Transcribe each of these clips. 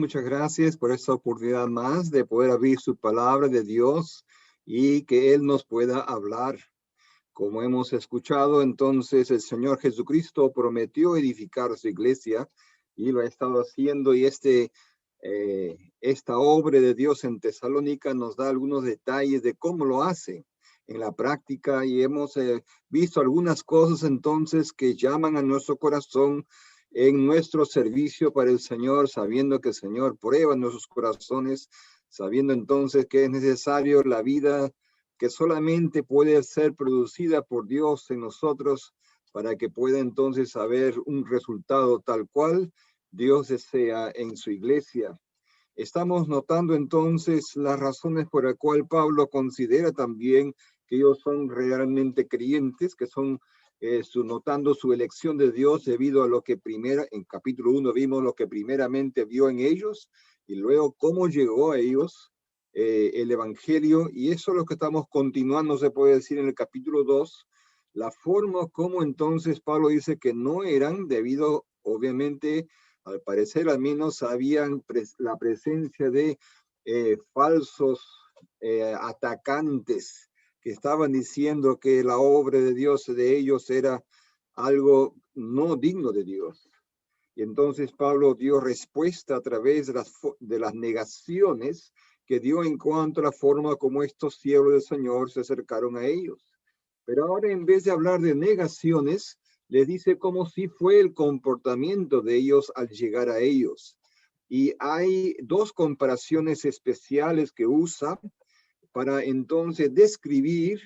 Muchas gracias por esta oportunidad más de poder abrir su palabra de Dios y que Él nos pueda hablar. Como hemos escuchado, entonces el Señor Jesucristo prometió edificar su iglesia y lo ha estado haciendo, y esta obra de Dios en Tesalónica nos da algunos detalles de cómo lo hace en la práctica, y hemos visto algunas cosas entonces que llaman a nuestro corazón en nuestro servicio para el Señor, sabiendo que el Señor prueba nuestros corazones, sabiendo entonces que es necesario la vida que solamente puede ser producida por Dios en nosotros para que pueda entonces haber un resultado tal cual Dios desea en su iglesia. Estamos notando entonces las razones por las cuales Pablo considera también que ellos son realmente creyentes, que son notando su elección de Dios debido a lo que en capítulo 1 vimos lo que primeramente vio en ellos y luego cómo llegó a ellos el evangelio, y eso es lo que estamos continuando, se puede decir, en el capítulo 2, la forma como entonces Pablo dice que no eran debido, obviamente, al parecer al menos habían la presencia de falsos atacantes que estaban diciendo que la obra de Dios de ellos era algo no digno de Dios. Y entonces Pablo dio respuesta a través de las negaciones que dio en cuanto a la forma como estos siervos del Señor se acercaron a ellos. Pero ahora, en vez de hablar de negaciones, les dice cómo sí fue el comportamiento de ellos al llegar a ellos. Y hay dos comparaciones especiales que usa para entonces describir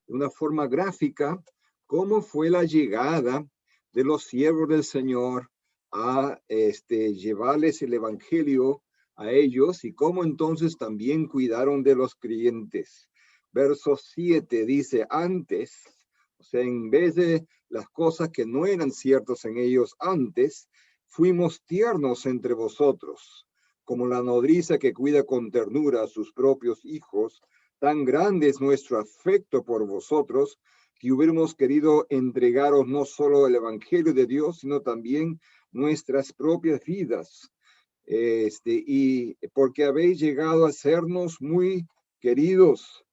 de una forma gráfica cómo fue la llegada de los siervos del Señor a llevarles el evangelio a ellos, y cómo entonces también cuidaron de los creyentes. Verso 7 dice: antes, o sea, en vez de las cosas que no eran ciertas en ellos antes, fuimos tiernos entre vosotros, como la nodriza que cuida con ternura a sus propios hijos. Tan grande es nuestro afecto por vosotros, que hubiéramos querido entregaros no solo el evangelio de Dios, sino también nuestras propias vidas, y porque habéis llegado a sernos muy queridos.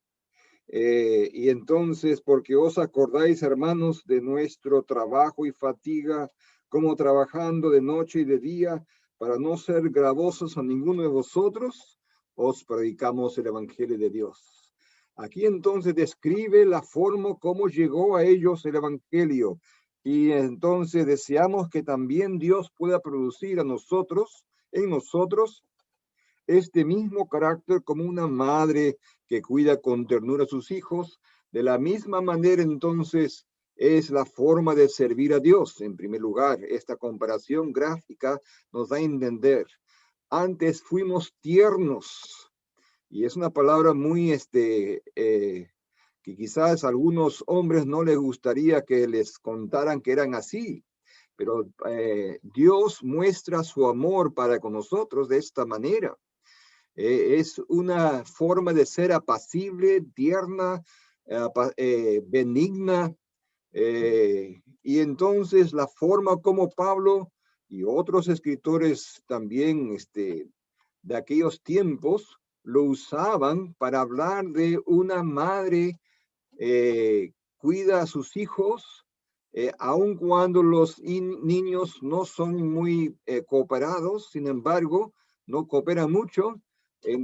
Y entonces, porque os acordáis, hermanos, de nuestro trabajo y fatiga, como trabajando de noche y de día, para no ser gravosos a ninguno de vosotros, os predicamos el evangelio de Dios. Aquí entonces describe la forma como llegó a ellos el evangelio. Y entonces deseamos que también Dios pueda producir en nosotros, este mismo carácter como una madre que cuida con ternura a sus hijos. De la misma manera, entonces, es la forma de servir a Dios. En primer lugar, esta comparación gráfica nos da a entender. Antes fuimos tiernos, y es una palabra muy, que quizás a algunos hombres no les gustaría que les contaran que eran así, pero Dios muestra su amor para con nosotros de esta manera. Es una forma de ser apacible, tierna, benigna, y entonces la forma como Pablo y otros escritores también de aquellos tiempos lo usaban para hablar de una madre cuida a sus hijos, aun cuando los niños no son muy cooperados, sin embargo, no cooperan mucho,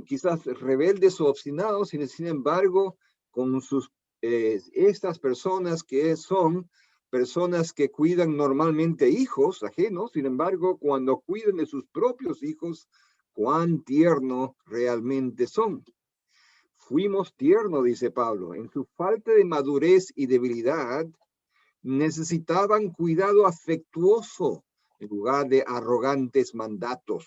quizás rebeldes o obstinados, sin embargo, con estas personas que son personas que cuidan normalmente hijos ajenos, sin embargo, cuando cuidan de sus propios hijos, cuán tierno realmente son. Fuimos tiernos, dice Pablo, en su falta de madurez y debilidad, necesitaban cuidado afectuoso en lugar de arrogantes mandatos.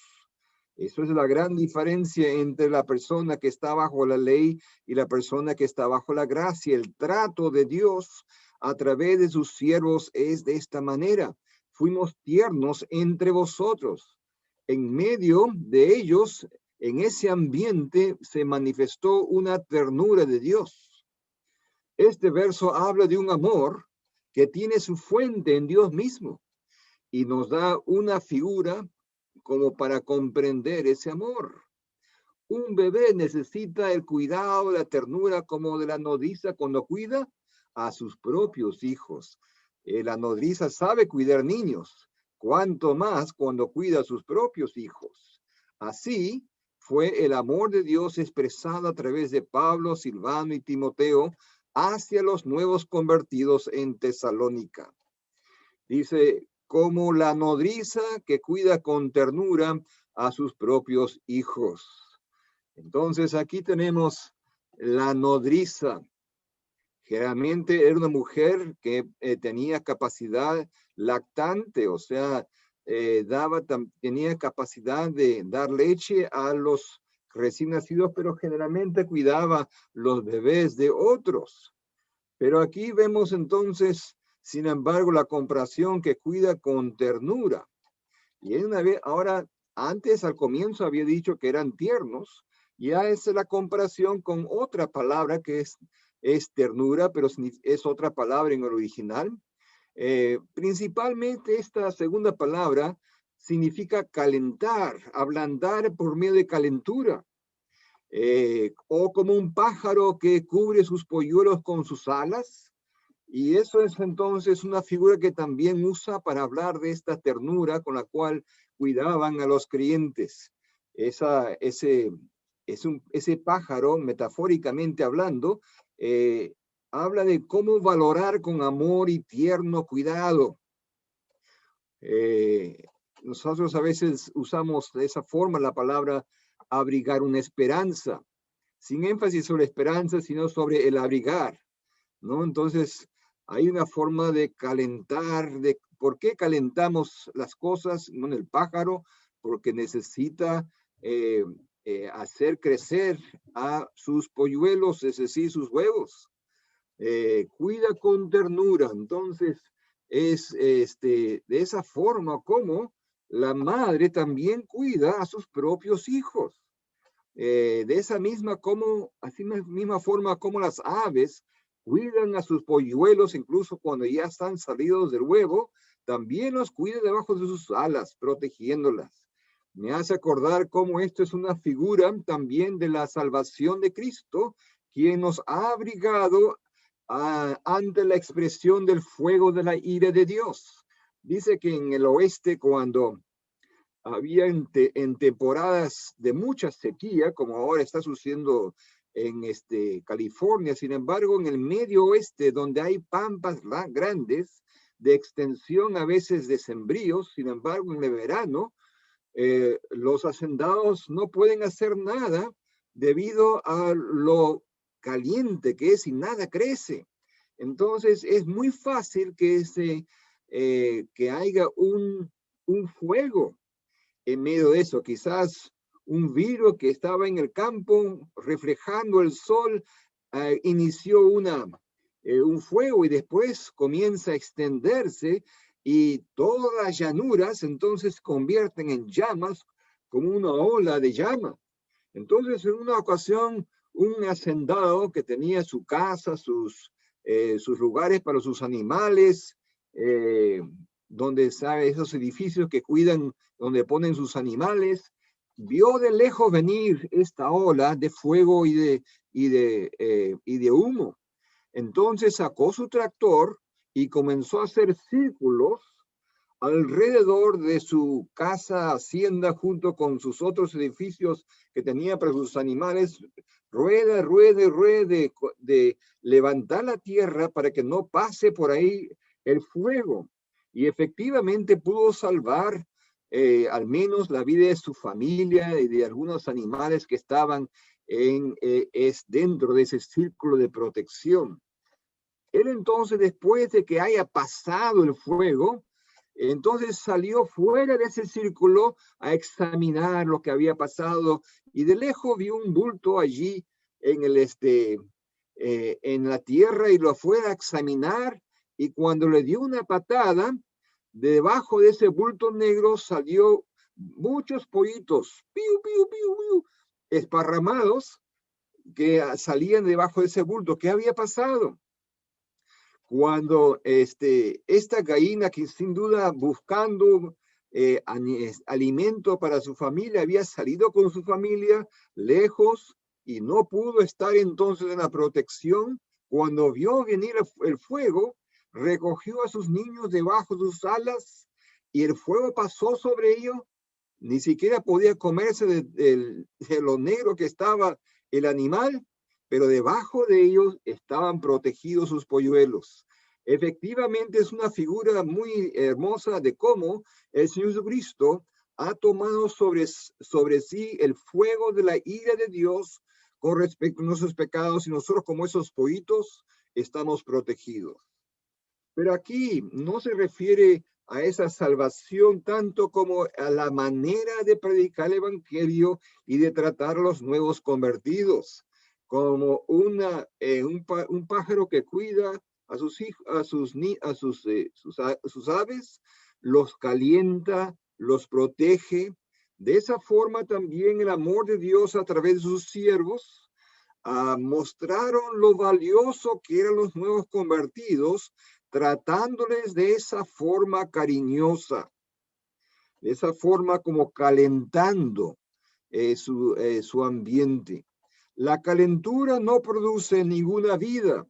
Eso es la gran diferencia entre la persona que está bajo la ley y la persona que está bajo la gracia. El trato de Dios a través de sus siervos es de esta manera: fuimos tiernos entre vosotros. En medio de ellos, en ese ambiente, se manifestó una ternura de Dios. Este verso habla de un amor que tiene su fuente en Dios mismo y nos da una figura como para comprender ese amor. Un bebé necesita el cuidado, la ternura como de la nodriza cuando cuida a sus propios hijos. La nodriza sabe cuidar niños, cuanto más cuando cuida a sus propios hijos. Así fue el amor de Dios expresado a través de Pablo, Silvano y Timoteo hacia los nuevos convertidos en Tesalónica. Dice, como la nodriza que cuida con ternura a sus propios hijos. Entonces aquí tenemos la nodriza. Generalmente era una mujer que tenía capacidad lactante, o sea, tenía capacidad de dar leche a los recién nacidos, pero generalmente cuidaba los bebés de otros. Pero aquí vemos entonces, sin embargo, la comparación que cuida con ternura. Y ahora, antes al comienzo había dicho que eran tiernos, ya es la comparación con otra palabra que es ternura, pero es otra palabra en el original. Principalmente esta segunda palabra significa calentar, ablandar por medio de calentura. O como un pájaro que cubre sus polluelos con sus alas. Y eso es entonces una figura que también usa para hablar de esta ternura con la cual cuidaban a los creyentes. Ese pájaro, metafóricamente hablando, habla de cómo valorar con amor y tierno cuidado. Nosotros a veces usamos de esa forma la palabra abrigar una esperanza, sin énfasis sobre esperanza, sino sobre el abrigar, ¿no? Entonces, hay una forma de calentar, ¿por qué calentamos las cosas? Bueno, el pájaro, porque necesita hacer crecer a sus polluelos, es decir, sus huevos. Cuida con ternura. Entonces, es de esa forma como la madre también cuida a sus propios hijos. De esa misma forma como las aves cuidan a sus polluelos, incluso cuando ya están salidos del huevo, también los cuida debajo de sus alas, protegiéndolas. Me hace acordar cómo esto es una figura también de la salvación de Cristo, quien nos ha abrigado ante la expresión del fuego de la ira de Dios. Dice que en el oeste, cuando había en temporadas de mucha sequía, como ahora está sucediendo en California, sin embargo, en el medio oeste, donde hay pampas grandes, de extensión a veces de sembríos, sin embargo, en el verano, los hacendados no pueden hacer nada debido a lo caliente que es y nada crece. Entonces, es muy fácil que haya un fuego en medio de eso. Quizás un virus que estaba en el campo reflejando el sol inició un fuego y después comienza a extenderse y todas las llanuras entonces convierten en llamas como una ola de llama. Entonces, en una ocasión, un hacendado que tenía su casa, sus lugares para sus animales, donde sabe esos edificios que cuidan, donde ponen sus animales, vio de lejos venir esta ola de fuego y de humo. Entonces sacó su tractor y comenzó a hacer círculos alrededor de su casa, hacienda, junto con sus otros edificios que tenía para sus animales, rueda, de levantar la tierra para que no pase por ahí el fuego. Y efectivamente pudo salvar al menos la vida de su familia y de algunos animales que estaban dentro de ese círculo de protección. Él entonces, después de que haya pasado el fuego, entonces salió fuera de ese círculo a examinar lo que había pasado y de lejos vio un bulto allí en la tierra y lo fue a examinar, y cuando le dio una patada, debajo de ese bulto negro salió muchos pollitos, piu, piu, piu, piu, esparramados, que salían debajo de ese bulto. ¿Qué había pasado? Cuando esta gallina, que sin duda buscando alimento para su familia, había salido con su familia lejos y no pudo estar entonces en la protección. Cuando vio venir el fuego, recogió a sus niños debajo de sus alas y el fuego pasó sobre ellos. Ni siquiera podía comerse de lo negro que estaba el animal, pero debajo de ellos estaban protegidos sus polluelos. Efectivamente es una figura muy hermosa de cómo el Señor Jesucristo ha tomado sobre sí el fuego de la ira de Dios con respecto a nuestros pecados, y nosotros como esos pollitos estamos protegidos. Pero aquí no se refiere a esa salvación tanto como a la manera de predicar el evangelio y de tratar a los nuevos convertidos, como un pájaro que cuida a sus hijos, sus aves, los calienta, los protege. De esa forma también el amor de Dios a través de sus siervos mostraron lo valioso que eran los nuevos convertidos, tratándoles de esa forma cariñosa, de esa forma como calentando su ambiente. La calentura no produce ninguna vida,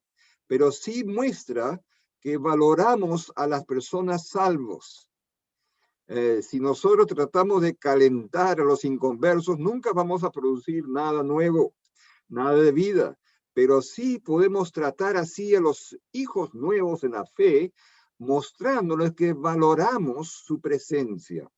pero sí muestra que valoramos a las personas salvos. Si nosotros tratamos de calentar a los inconversos, nunca vamos a producir nada nuevo, nada de vida. Pero sí podemos tratar así a los hijos nuevos en la fe, mostrándoles que valoramos su presencia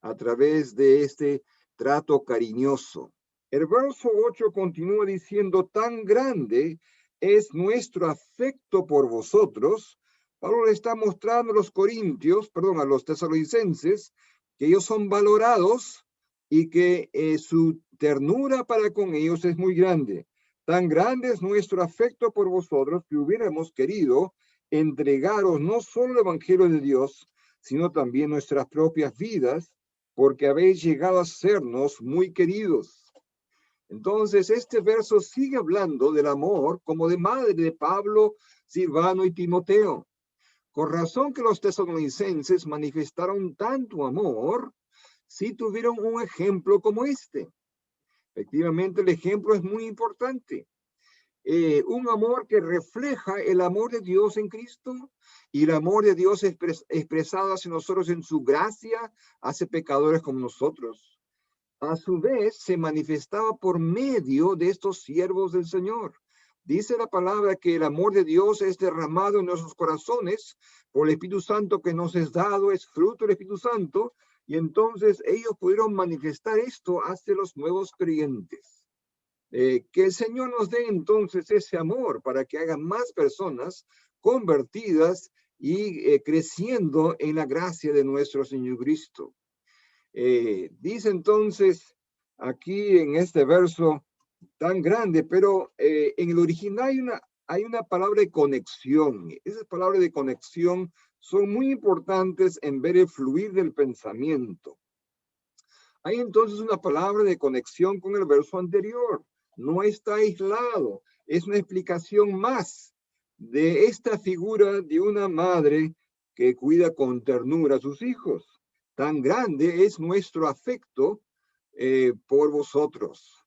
a través de este trato cariñoso. El verso 8 continúa diciendo: tan grande es nuestro afecto por vosotros. Pablo le está mostrando a los tesalonicenses, que ellos son valorados y que su ternura para con ellos es muy grande. Tan grande es nuestro afecto por vosotros que hubiéramos querido entregaros no solo el evangelio de Dios, sino también nuestras propias vidas, porque habéis llegado a sernos muy queridos. Entonces, este verso sigue hablando del amor como de madre de Pablo, Silvano y Timoteo. Con razón que los tesalonicenses manifestaron tanto amor, si tuvieron un ejemplo como este. Efectivamente, el ejemplo es muy importante. Un amor que refleja el amor de Dios en Cristo, y el amor de Dios expresado hacia nosotros en su gracia, hacia pecadores como nosotros. A su vez, se manifestaba por medio de estos siervos del Señor. Dice la palabra que el amor de Dios es derramado en nuestros corazones por el Espíritu Santo que nos es dado, es fruto del Espíritu Santo, y entonces ellos pudieron manifestar esto hacia los nuevos creyentes. Que el Señor nos dé entonces ese amor para que hagan más personas convertidas y creciendo en la gracia de nuestro Señor Cristo. Dice entonces aquí en este verso tan grande, pero en el original hay una palabra de conexión. Esas palabras de conexión son muy importantes en ver el fluir del pensamiento. Hay entonces una palabra de conexión con el verso anterior. No está aislado, es una explicación más de esta figura de una madre que cuida con ternura a sus hijos. Tan grande es nuestro afecto por vosotros.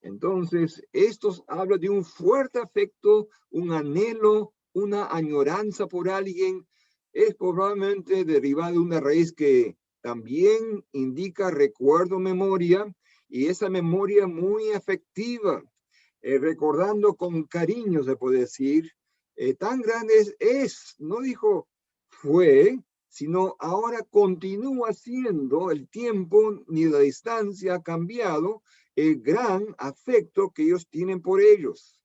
Entonces, esto habla de un fuerte afecto, un anhelo, una añoranza por alguien. Es probablemente derivado de una raíz que también indica recuerdo, memoria, y esa memoria muy afectiva, recordando con cariño, se puede decir. Tan grande no dijo fue, sino ahora continúa siendo el tiempo, ni la distancia ha cambiado, el gran afecto que ellos tienen por ellos.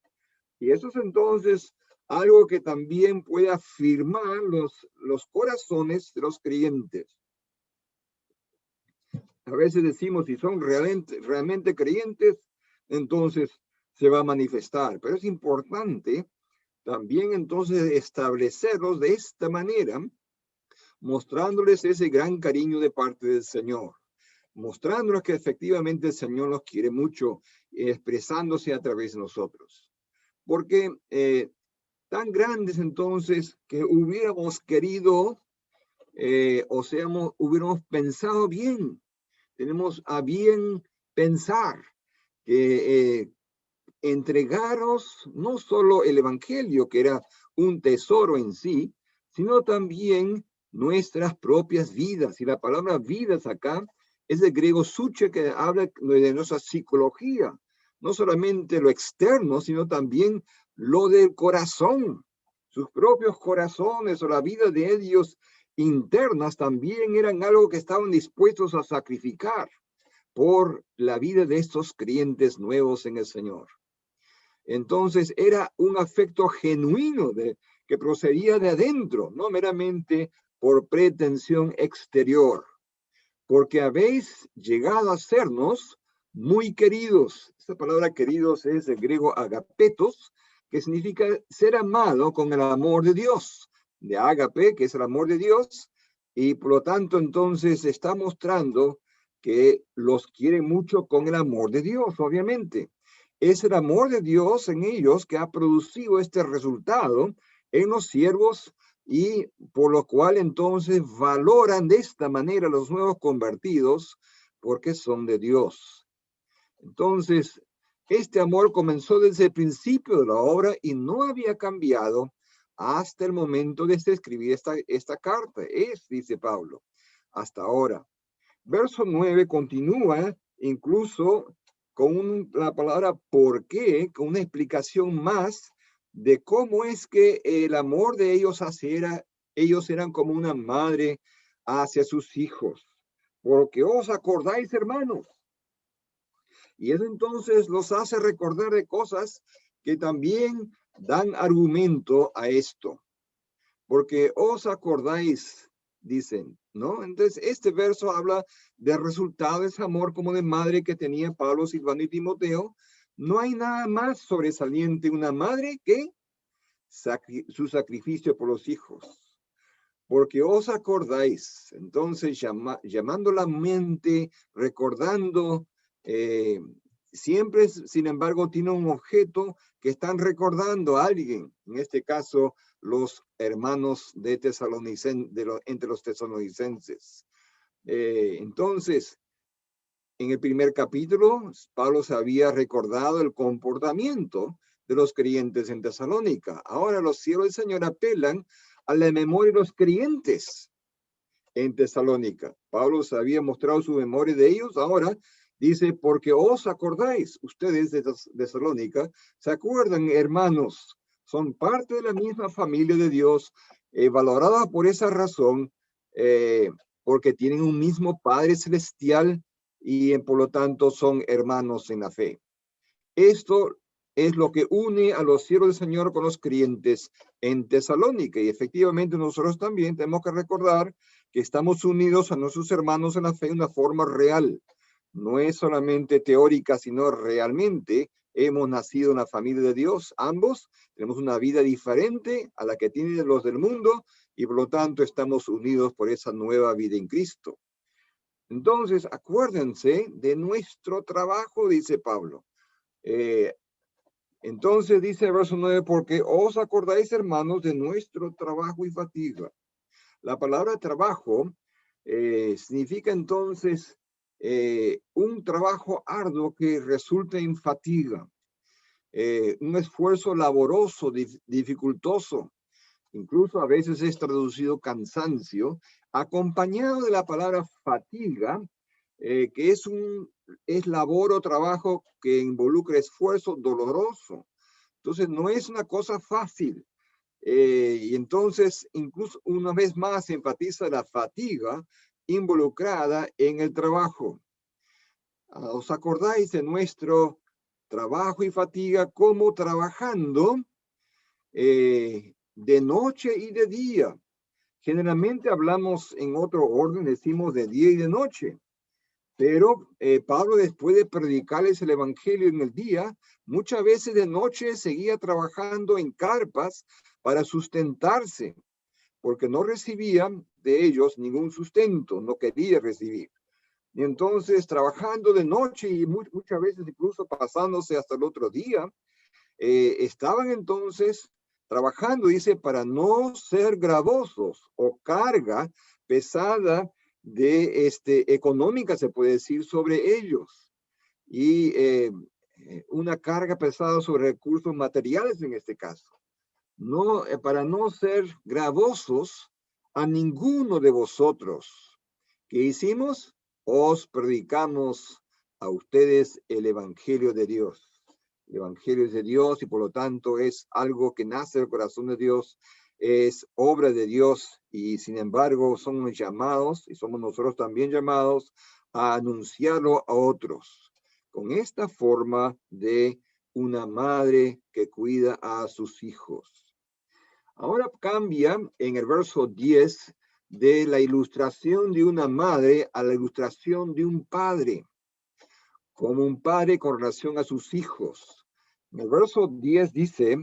Y eso es entonces algo que también puede afirmar los corazones de los creyentes. A veces decimos, si son realmente creyentes, entonces se va a manifestar. Pero es importante también entonces establecerlos de esta manera, mostrándoles ese gran cariño de parte del Señor, mostrándoles que efectivamente el Señor los quiere mucho, expresándose a través de nosotros. Porque tan grandes entonces que hubiéramos querido o sea, hubiéramos pensado bien. Tenemos a bien pensar que entregaros no solo el evangelio, que era un tesoro en sí, sino también nuestras propias vidas. Y la palabra vidas acá es del griego suche, que habla de nuestra psicología, no solamente lo externo, sino también lo del corazón. Sus propios corazones o la vida de ellos internas también eran algo que estaban dispuestos a sacrificar por la vida de estos creyentes nuevos en el Señor. Entonces era un afecto genuino que procedía de adentro, no meramente por pretensión exterior, porque habéis llegado a sernos muy queridos. Esta palabra queridos es del griego agapetos, que significa ser amado con el amor de Dios, de agape, que es el amor de Dios, y por lo tanto entonces está mostrando que los quiere mucho con el amor de Dios, obviamente. Es el amor de Dios en ellos que ha producido este resultado en los siervos, y por lo cual entonces valoran de esta manera los nuevos convertidos porque son de Dios. Entonces, este amor comenzó desde el principio de la obra y no había cambiado hasta el momento de escribir esta carta. Dice Pablo, hasta ahora. Verso 9 continúa incluso con la palabra por qué, con una explicación más de cómo es que el amor de ellos ellos eran como una madre hacia sus hijos. Porque os acordáis, hermanos. Y eso entonces los hace recordar de cosas que también dan argumento a esto. Porque os acordáis, dicen, ¿no? Entonces, este verso habla del resultado de ese amor como de madre que tenía Pablo, Silvano y Timoteo. No hay nada más sobresaliente una madre que su sacrificio por los hijos. Porque os acordáis, entonces llamando la mente, recordando, siempre, sin embargo, tiene un objeto que están recordando a alguien, en este caso, los hermanos de entre los tesalonicenses. Entonces, en el primer capítulo, Pablo se había recordado el comportamiento de los creyentes en Tesalónica. Ahora los siervos del Señor apelan a la memoria de los creyentes en Tesalónica. Pablo se había mostrado su memoria de ellos. Ahora dice, porque os acordáis, ustedes de Tesalónica, ¿se acuerdan, hermanos? Son parte de la misma familia de Dios, valorada por esa razón, porque tienen un mismo Padre Celestial y por lo tanto son hermanos en la fe. Esto es lo que une a los siervos del Señor con los creyentes en Tesalónica. Y efectivamente nosotros también tenemos que recordar que estamos unidos a nuestros hermanos en la fe de una forma real. No es solamente teórica, sino realmente hemos nacido en la familia de Dios. Ambos tenemos una vida diferente a la que tienen los del mundo y por lo tanto estamos unidos por esa nueva vida en Cristo. Entonces, acuérdense de nuestro trabajo, dice Pablo. Entonces dice el verso 9, porque os acordáis, hermanos, de nuestro trabajo y fatiga. La palabra trabajo significa entonces un trabajo arduo que resulta en fatiga, un esfuerzo laboroso, dificultoso. Incluso a veces es traducido cansancio, acompañado de la palabra fatiga, que es labor o trabajo que involucra esfuerzo doloroso. Entonces no es una cosa fácil. Y entonces incluso una vez más se enfatiza la fatiga involucrada en el trabajo. ¿Os acordáis de nuestro trabajo y fatiga como trabajando de noche y de día? Generalmente hablamos en otro orden, decimos de día y de noche. Pero Pablo, después de predicarles el evangelio en el día, muchas veces de noche seguía trabajando en carpas para sustentarse, porque no recibía de ellos ningún sustento, no quería recibir. Y entonces, trabajando de noche y muchas veces incluso pasándose hasta el otro día, estaban entonces trabajando, dice, para no ser gravosos o carga pesada de económica, se puede decir, sobre ellos. Y una carga pesada sobre recursos materiales en este caso. No, para no ser gravosos a ninguno de vosotros. ¿Qué hicimos? Os predicamos a ustedes el Evangelio de Dios. El Evangelio es de Dios y por lo tanto es algo que nace del corazón de Dios, es obra de Dios y sin embargo somos llamados y somos nosotros también llamados a anunciarlo a otros con esta forma de una madre que cuida a sus hijos. Ahora cambia en el verso 10 de la ilustración de una madre a la ilustración de un padre, como un padre con relación a sus hijos. En el verso 10 dice,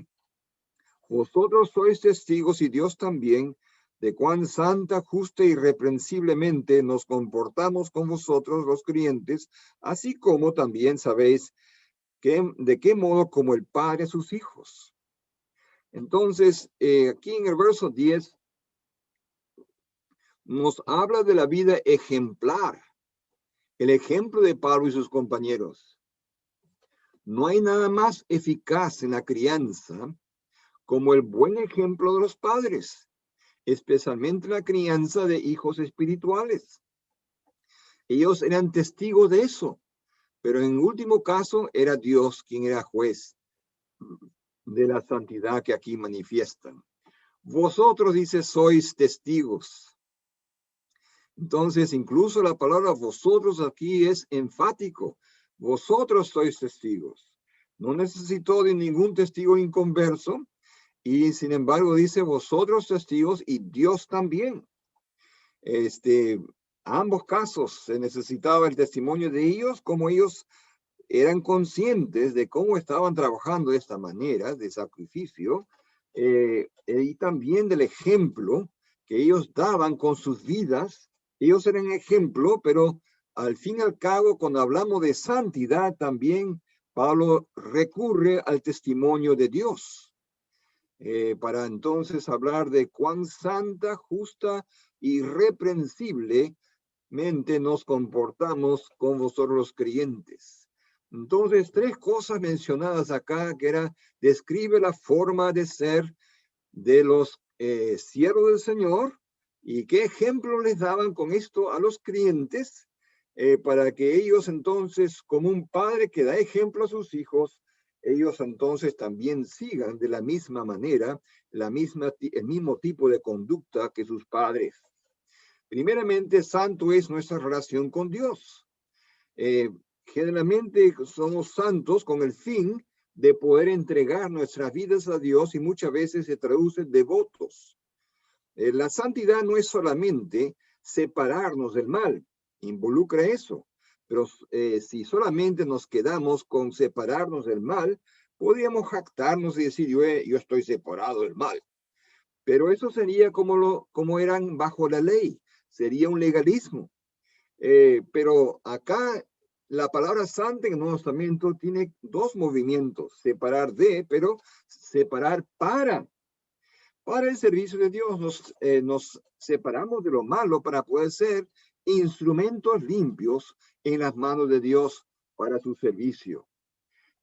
vosotros sois testigos y Dios también de cuán santa, justa y irreprensiblemente nos comportamos con vosotros los creyentes, así como también sabéis de qué modo como el Padre a sus hijos. Entonces, aquí en el verso 10 nos habla de la vida ejemplar, el ejemplo de Pablo y sus compañeros. No hay nada más eficaz en la crianza como el buen ejemplo de los padres, especialmente la crianza de hijos espirituales. Ellos eran testigos de eso, pero en último caso era Dios quien era juez de la santidad que aquí manifiestan. Vosotros, dice, sois testigos. Entonces, incluso la palabra vosotros aquí es enfático. Vosotros sois testigos. No necesitó de ningún testigo inconverso y sin embargo dice vosotros testigos y Dios también. Ambos casos se necesitaba el testimonio de ellos, como ellos eran conscientes de cómo estaban trabajando de esta manera de sacrificio y también del ejemplo que ellos daban con sus vidas. Ellos eran ejemplo, pero al fin y al cabo, cuando hablamos de santidad, también Pablo recurre al testimonio de Dios para entonces hablar de cuán santa, justa y irreprensiblemente nos comportamos con vosotros los creyentes. Entonces, tres cosas mencionadas acá, que describe la forma de ser de los siervos del Señor y qué ejemplo les daban con esto a los creyentes para que ellos entonces, como un padre que da ejemplo a sus hijos, ellos entonces también sigan de la misma manera, el mismo tipo de conducta que sus padres. Primeramente, santo es nuestra relación con Dios. Generalmente somos santos con el fin de poder entregar nuestras vidas a Dios y muchas veces se traduce devotos. La santidad no es solamente separarnos del mal, involucra eso, pero si solamente nos quedamos con separarnos del mal, podríamos jactarnos y decir yo estoy separado del mal, pero eso sería como eran bajo la ley, sería un legalismo. Pero acá la palabra santa en el Nuevo Testamento tiene dos movimientos, separar de, pero separar para el servicio de Dios. Nos separamos de lo malo para poder ser instrumentos limpios en las manos de Dios para su servicio.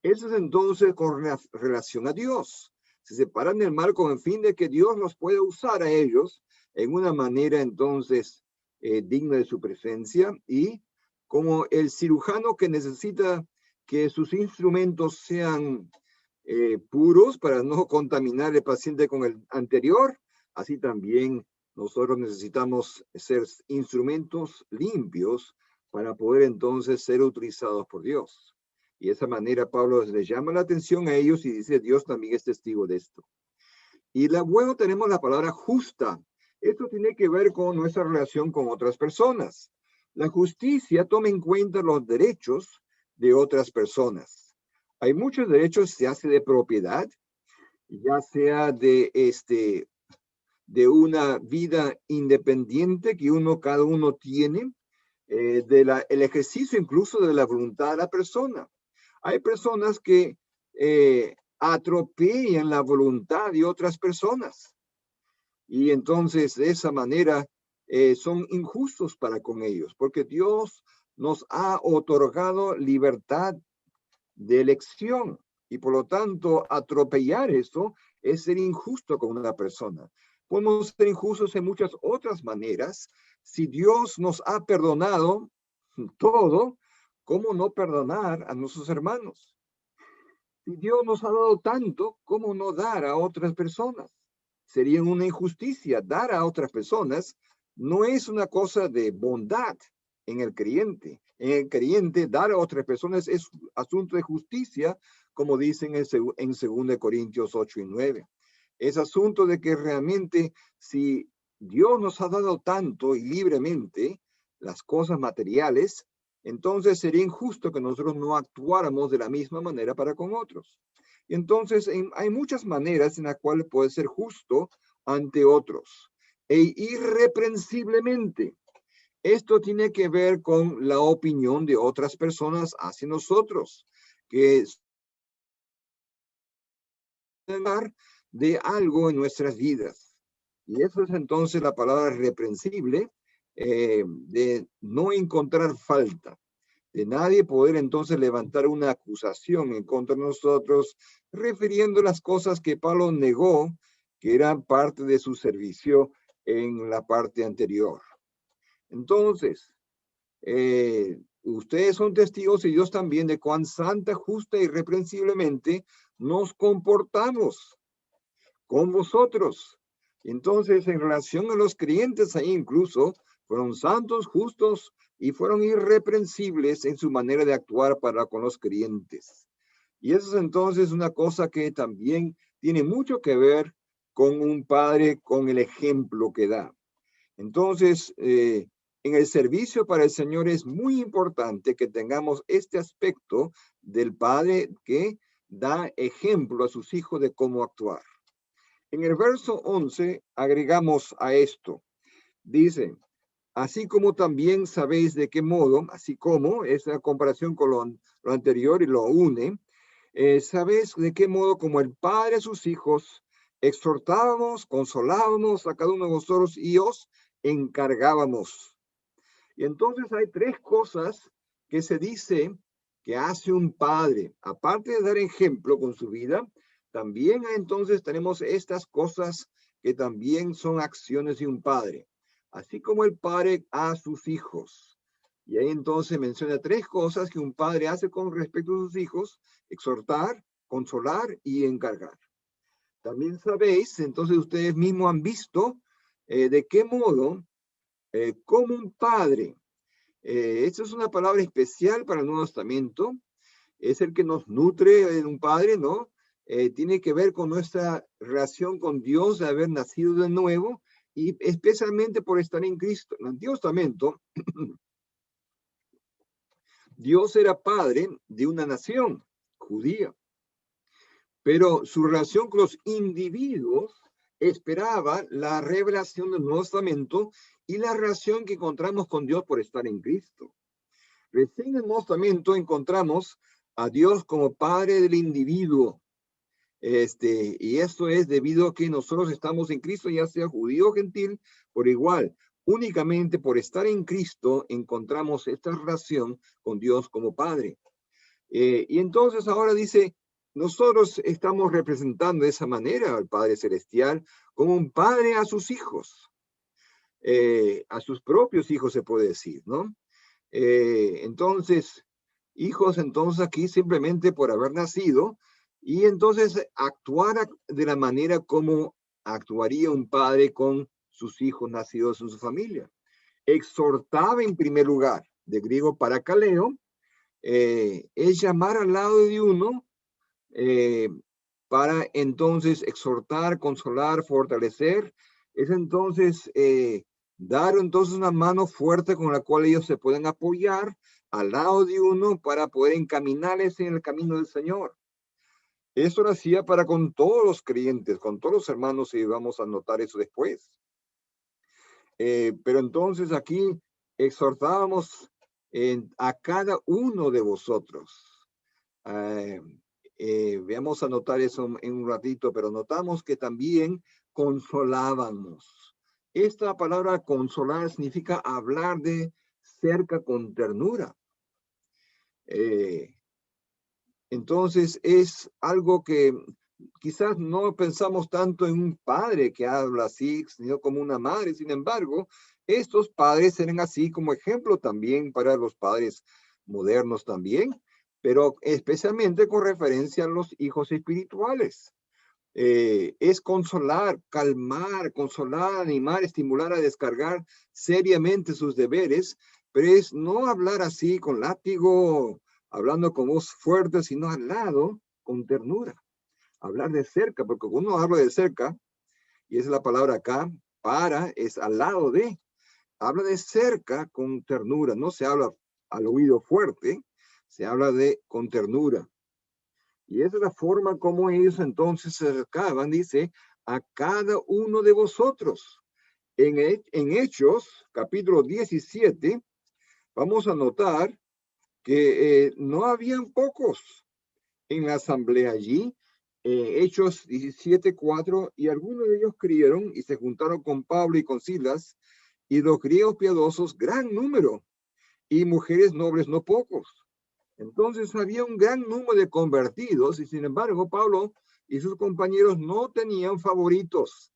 Eso es entonces con relación a Dios. Se separan del mal con el fin de que Dios los pueda usar a ellos en una manera entonces digna de su presencia y como el cirujano que necesita que sus instrumentos sean puros para no contaminar al paciente con el anterior, así también nosotros necesitamos ser instrumentos limpios para poder entonces ser utilizados por Dios. Y de esa manera Pablo les llama la atención a ellos y dice, Dios también es testigo de esto. Y luego tenemos la palabra justa. Esto tiene que ver con nuestra relación con otras personas. La justicia toma en cuenta los derechos de otras personas. Hay muchos derechos, se hace de propiedad, ya sea de una vida independiente que cada uno tiene, el ejercicio incluso de la voluntad de la persona. Hay personas que atropellan la voluntad de otras personas. Y entonces, de esa manera, son injustos para con ellos, porque Dios nos ha otorgado libertad de elección y por lo tanto atropellar eso es ser injusto con una persona. Podemos ser injustos en muchas otras maneras. Si Dios nos ha perdonado todo, ¿cómo no perdonar a nuestros hermanos? Si Dios nos ha dado tanto, ¿cómo no dar a otras personas? Sería una injusticia. Dar a otras personas no es una cosa de bondad en el creyente. En el creyente, dar a otras personas es asunto de justicia, como dicen en 2 Corintios 8 y 9. Es asunto de que realmente si Dios nos ha dado tanto y libremente las cosas materiales, entonces sería injusto que nosotros no actuáramos de la misma manera para con otros. Entonces, hay muchas maneras en las cuales puede ser justo ante otros e irreprensiblemente. Esto tiene que ver con la opinión de otras personas hacia nosotros, que de algo en nuestras vidas. Y eso es entonces la palabra reprensible, de no encontrar falta, de nadie poder entonces levantar una acusación en contra de nosotros, refiriendo las cosas que Pablo negó, que eran parte de su servicio en la parte anterior. Entonces, ustedes son testigos y Dios también de cuán santa, justa y irreprensiblemente nos comportamos con vosotros. Entonces, en relación a los creyentes, ahí incluso fueron santos, justos y fueron irreprensibles en su manera de actuar para con los creyentes. Y eso es entonces una cosa que también tiene mucho que ver con un padre, con el ejemplo que da. Entonces, en el servicio para el Señor es muy importante que tengamos este aspecto del padre que da ejemplo a sus hijos de cómo actuar. En el verso 11 agregamos a esto. Dice, así como también sabéis de qué modo, así como, esa comparación con lo anterior y lo une, sabéis de qué modo como el Padre a sus hijos, exhortábamos, consolábamos a cada uno de vosotros y os encargábamos. Y entonces hay tres cosas que se dice que hace un padre. Aparte de dar ejemplo con su vida, también entonces tenemos estas cosas que también son acciones de un padre. Así como el padre a sus hijos. Y ahí entonces menciona tres cosas que un padre hace con respecto a sus hijos: exhortar, consolar y encargar. También sabéis, entonces ustedes mismos han visto de qué modo, como un padre, esta es una palabra especial para el Nuevo Testamento, es el que nos nutre en un padre, ¿no? Tiene que ver con nuestra relación con Dios, de haber nacido de nuevo, y especialmente por estar en Cristo. En el Antiguo Testamento, Dios era padre de una nación judía, pero su relación con los individuos esperaba la revelación del Nuevo Testamento y la relación que encontramos con Dios por estar en Cristo. Recién en el Nuevo Testamento encontramos a Dios como Padre del individuo. Y esto es debido a que nosotros estamos en Cristo, ya sea judío o gentil, por igual. Únicamente por estar en Cristo encontramos esta relación con Dios como Padre. Y entonces ahora dice, nosotros estamos representando de esa manera al Padre Celestial como un padre a sus hijos, a sus propios hijos se puede decir, ¿no? Entonces, hijos, entonces aquí simplemente por haber nacido, y entonces actuar de la manera como actuaría un padre con sus hijos nacidos en su familia. Exhortaba en primer lugar, de griego parakaleo, es llamar al lado de uno para entonces exhortar, consolar, fortalecer, es entonces dar entonces una mano fuerte con la cual ellos se pueden apoyar al lado de uno para poder encaminarles en el camino del Señor. Eso lo hacía para con todos los creyentes, con todos los hermanos, y vamos a notar eso después. Pero entonces aquí exhortábamos a cada uno de vosotros. Vamos a notar eso en un ratito, pero notamos que también consolábamos. Esta palabra consolar significa hablar de cerca con ternura. Entonces es algo que quizás no pensamos tanto en un padre que habla así, sino como una madre. Sin embargo, estos padres serán así como ejemplo también para los padres modernos también, pero especialmente con referencia a los hijos espirituales. Es consolar, calmar, consolar, animar, estimular a descargar seriamente sus deberes, pero es no hablar así con látigo, hablando con voz fuerte, sino al lado, con ternura. Hablar de cerca, porque uno habla de cerca, y esa es la palabra acá, para, es al lado de, habla de cerca con ternura, no se habla al oído fuerte, se habla de con ternura. Y esa es la forma como ellos entonces se acercaban, dice, a cada uno de vosotros. En Hechos, capítulo 17, vamos a notar que no habían pocos en la asamblea allí. Hechos 17:4, y algunos de ellos creyeron y se juntaron con Pablo y con Silas, y los griegos piadosos, gran número, y mujeres nobles no pocos. Entonces había un gran número de convertidos y sin embargo Pablo y sus compañeros no tenían favoritos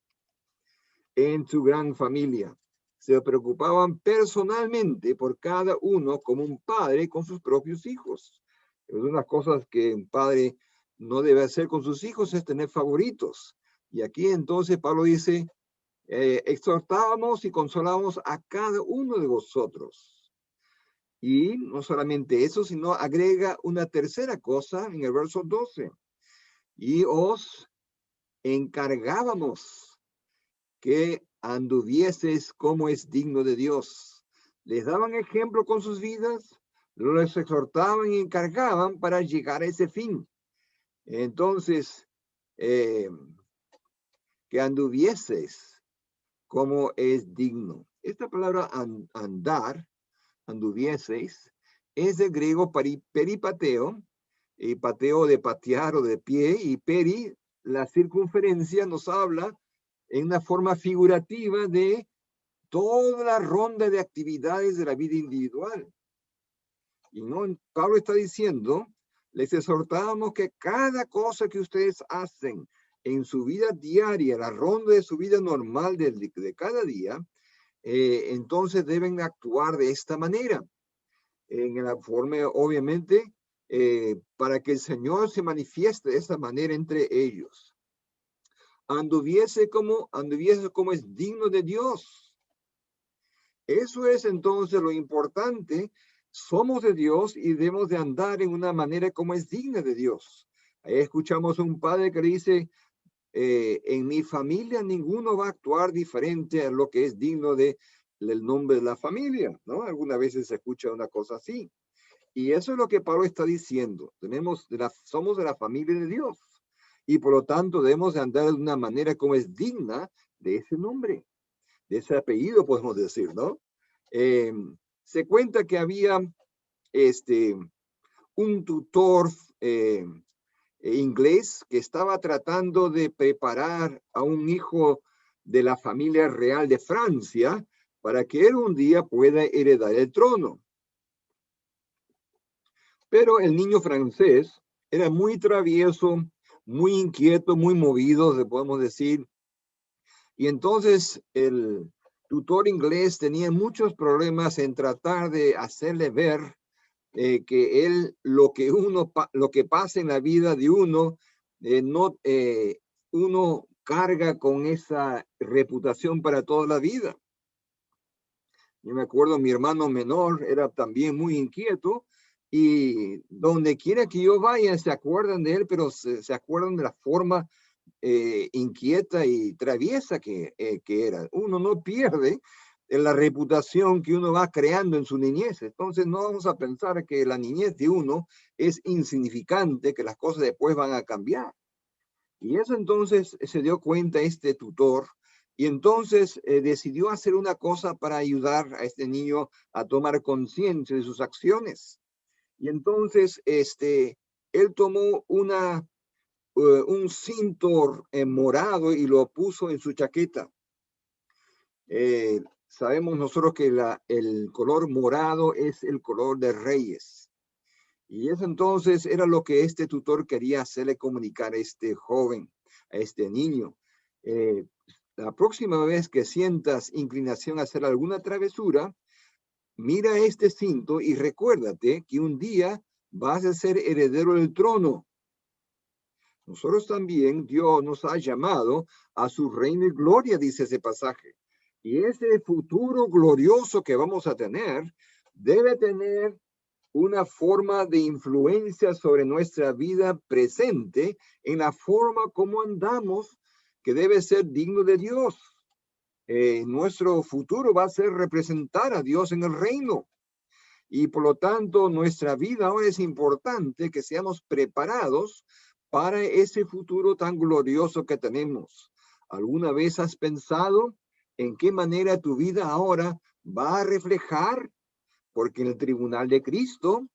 en su gran familia. Se preocupaban personalmente por cada uno como un padre con sus propios hijos. Es una de las cosas que un padre no debe hacer con sus hijos, es tener favoritos. Y aquí entonces Pablo dice, exhortábamos y consolábamos a cada uno de vosotros. Y no solamente eso, sino agrega una tercera cosa en el verso 12. Y os encargábamos que anduvieses como es digno de Dios. Les daban ejemplo con sus vidas, los exhortaban y encargaban para llegar a ese fin. Entonces, que anduvieses como es digno. Esta palabra andar, anduvieseis, es de griego peripateo, y pateo de patear o de pie, y peri, la circunferencia, nos habla en una forma figurativa de toda la ronda de actividades de la vida individual. Y no, Pablo está diciendo, les exhortamos que cada cosa que ustedes hacen en su vida diaria, la ronda de su vida normal de cada día, entonces deben actuar de esta manera, en la forma, obviamente, para que el Señor se manifieste de esta manera entre ellos. Anduviese como es digno de Dios. Eso es entonces lo importante. Somos de Dios y debemos de andar en una manera como es digna de Dios. Ahí escuchamos un padre que dice, en mi familia ninguno va a actuar diferente a lo que es digno del nombre de la familia, ¿no? Algunas veces se escucha una cosa así. Y eso es lo que Pablo está diciendo. Somos de la familia de Dios. Y por lo tanto debemos de andar de una manera como es digna de ese nombre, de ese apellido, podemos decir, ¿no? Se cuenta que había un tutor inglés que estaba tratando de preparar a un hijo de la familia real de Francia para que él un día pueda heredar el trono. Pero el niño francés era muy travieso, muy inquieto, muy movido, podemos decir. Y entonces el tutor inglés tenía muchos problemas en tratar de hacerle ver que él, lo que pasa en la vida de uno, uno carga con esa reputación para toda la vida. Yo me acuerdo, mi hermano menor era también muy inquieto y donde quiera que yo vaya se acuerdan de él, pero se acuerdan de la forma inquieta y traviesa que era. Uno no pierde la reputación que uno va creando en su niñez. Entonces no vamos a pensar que la niñez de uno es insignificante, que las cosas después van a cambiar. Y eso entonces se dio cuenta este tutor y entonces decidió hacer una cosa para ayudar a este niño a tomar conciencia de sus acciones. Y entonces él tomó un cinto morado y lo puso en su chaqueta. Sabemos nosotros que el color morado es el color de reyes. Y eso entonces era lo que este tutor quería hacerle comunicar a este joven, a este niño. La próxima vez que sientas inclinación a hacer alguna travesura, mira este cinto y recuérdate que un día vas a ser heredero del trono. Nosotros también, Dios nos ha llamado a su reino y gloria, dice ese pasaje. Y ese futuro glorioso que vamos a tener debe tener una forma de influencia sobre nuestra vida presente en la forma como andamos, que debe ser digno de Dios. Nuestro futuro va a ser representar a Dios en el reino. Y por lo tanto, nuestra vida ahora es importante que seamos preparados para ese futuro tan glorioso que tenemos. ¿Alguna vez has pensado en qué manera tu vida ahora va a reflejar? Porque en el tribunal de Cristo,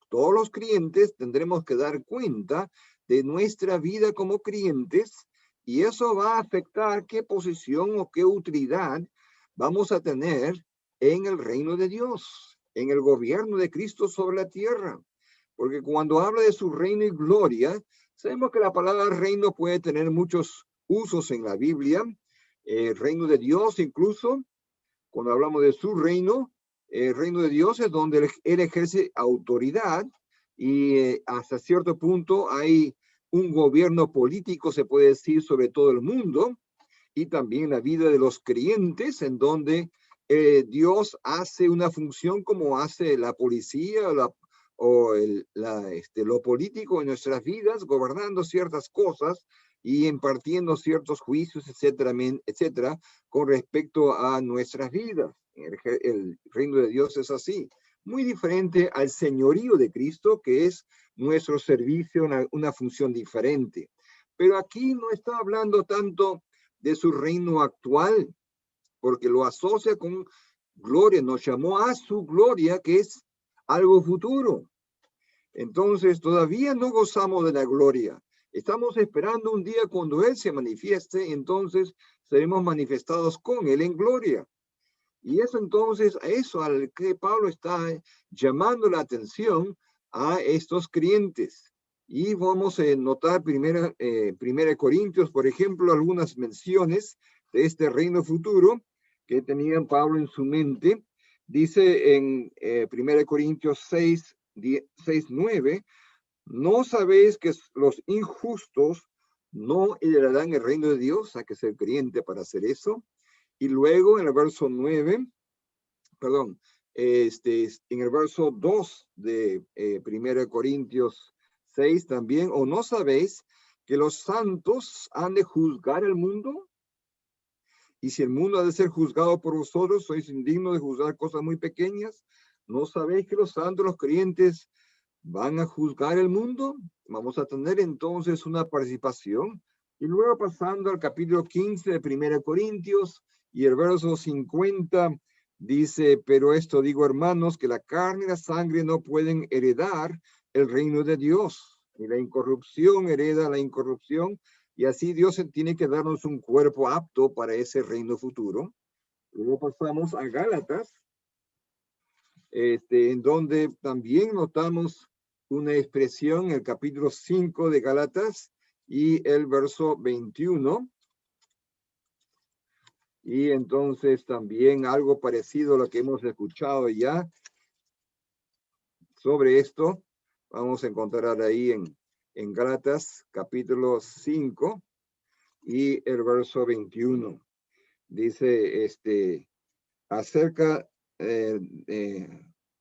todos los creyentes tendremos que dar cuenta de nuestra vida como creyentes, y eso va a afectar qué posición o qué utilidad vamos a tener en el reino de Dios, en el gobierno de Cristo sobre la tierra. Porque cuando habla de su reino y gloria, sabemos que la palabra reino puede tener muchos usos en la Biblia. Reino de Dios incluso, cuando hablamos de su reino, el reino de Dios es donde él ejerce autoridad y hasta cierto punto hay un gobierno político, se puede decir, sobre todo el mundo, y también la vida de los creyentes, en donde Dios hace una función como hace la policía lo político en nuestras vidas, gobernando ciertas cosas y impartiendo ciertos juicios, etcétera, etcétera, con respecto a nuestras vidas. El reino de Dios es así, muy diferente al señorío de Cristo, que es nuestro servicio, una función diferente. Pero aquí no está hablando tanto de su reino actual, porque lo asocia con gloria, nos llamó a su gloria, que es algo futuro. Entonces, todavía no gozamos de la gloria. Estamos esperando un día cuando Él se manifieste, entonces seremos manifestados con Él en gloria. Y eso entonces, a eso al que Pablo está llamando la atención a estos creyentes. Y vamos a notar primera Corintios, por ejemplo, algunas menciones de este reino futuro que tenía Pablo en su mente. Dice en 1 Corintios 6, 9, ¿no sabéis que los injustos no heredarán el reino de Dios? Hay que ser creyente para hacer eso. Y luego en el verso 9, perdón, en el verso 2 de 1 Corintios 6 también, ¿o no sabéis que los santos han de juzgar el mundo? Y si el mundo ha de ser juzgado por vosotros, sois indignos de juzgar cosas muy pequeñas. ¿No sabéis que los santos, los creyentes, van a juzgar el mundo? Vamos a tener entonces una participación. Y luego pasando al capítulo 15 de 1 Corintios y el verso 50, dice, pero esto digo, hermanos, que la carne y la sangre no pueden heredar el reino de Dios. Y la incorrupción hereda la incorrupción. Y así Dios tiene que darnos un cuerpo apto para ese reino futuro. Luego pasamos a Gálatas, en donde también notamos una expresión, el capítulo 5 de Gálatas y el verso 21. Y entonces también algo parecido a lo que hemos escuchado ya sobre esto, vamos a encontrar ahí en Gálatas capítulo 5 y el verso 21. Dice, acerca,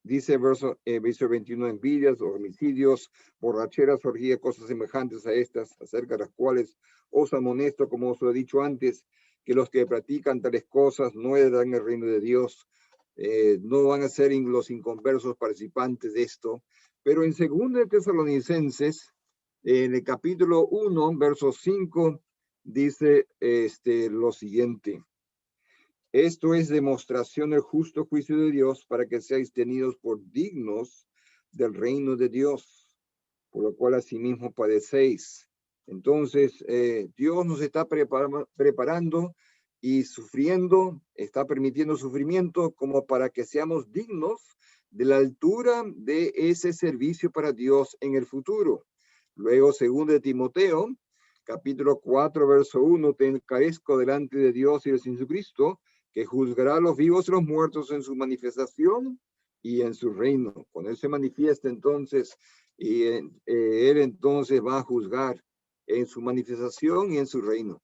dice verso 21, envidias, homicidios, borracheras, orgías, cosas semejantes a estas, acerca de las cuales os amonesto, como os lo he dicho antes, que los que practican tales cosas no heredarán el reino de Dios, no van a ser los inconversos participantes de esto. Pero en 2 Tesalonicenses, en el capítulo 1, verso 5, dice lo siguiente. Esto es demostración del justo juicio de Dios para que seáis tenidos por dignos del reino de Dios, por lo cual asimismo padecéis. Entonces, Dios nos está preparando y sufriendo, está permitiendo sufrimiento como para que seamos dignos de la altura de ese servicio para Dios en el futuro. Luego, 2 de Timoteo, capítulo 4, verso 1, te encarezco delante de Dios y de Jesucristo, que juzgará a los vivos y los muertos en su manifestación y en su reino. Cuando Él se manifiesta entonces, Él entonces va a juzgar en su manifestación y en su reino.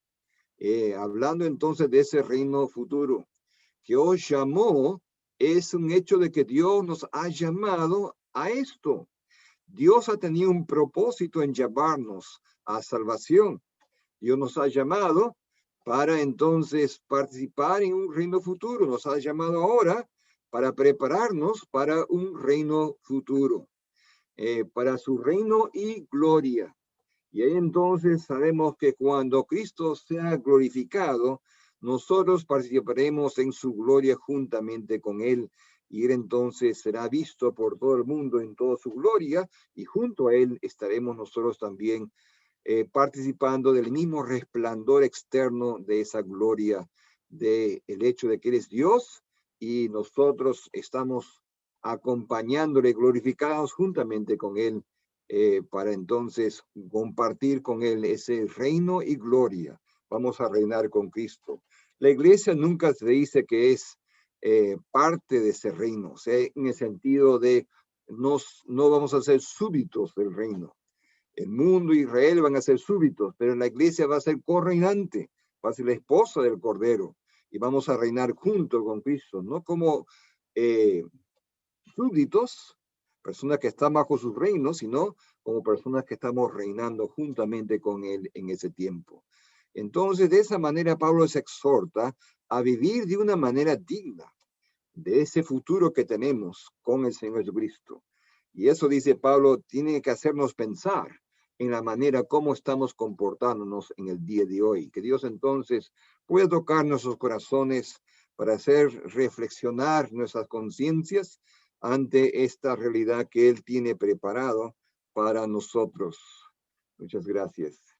Hablando entonces de ese reino futuro que os llamó, es un hecho de que Dios nos ha llamado a esto. Dios ha tenido un propósito en llamarnos a salvación. Dios nos ha llamado para entonces participar en un reino futuro. Nos ha llamado ahora para prepararnos para un reino futuro, para su reino y gloria. Y ahí entonces sabemos que cuando Cristo sea glorificado, nosotros participaremos en su gloria juntamente con Él. Y Él entonces será visto por todo el mundo en toda su gloria, y junto a Él estaremos nosotros también participando del mismo resplandor externo de esa gloria, del hecho de que Él es Dios, y nosotros estamos acompañándole, glorificados juntamente con Él, para entonces compartir con Él ese reino y gloria. Vamos a reinar con Cristo. La iglesia nunca se dice que es parte de ese reino, o sea, en el sentido de no vamos a ser súbditos del reino. El mundo, Israel van a ser súbditos, pero la iglesia va a ser correinante, va a ser la esposa del Cordero, y vamos a reinar junto con Cristo, no como súbditos, personas que están bajo su reino, sino como personas que estamos reinando juntamente con Él en ese tiempo. Entonces, de esa manera, Pablo se exhorta a vivir de una manera digna de ese futuro que tenemos con el Señor Jesucristo. Y eso, dice Pablo, tiene que hacernos pensar en la manera como estamos comportándonos en el día de hoy. Que Dios entonces pueda tocar nuestros corazones para hacer reflexionar nuestras conciencias ante esta realidad que Él tiene preparado para nosotros. Muchas gracias.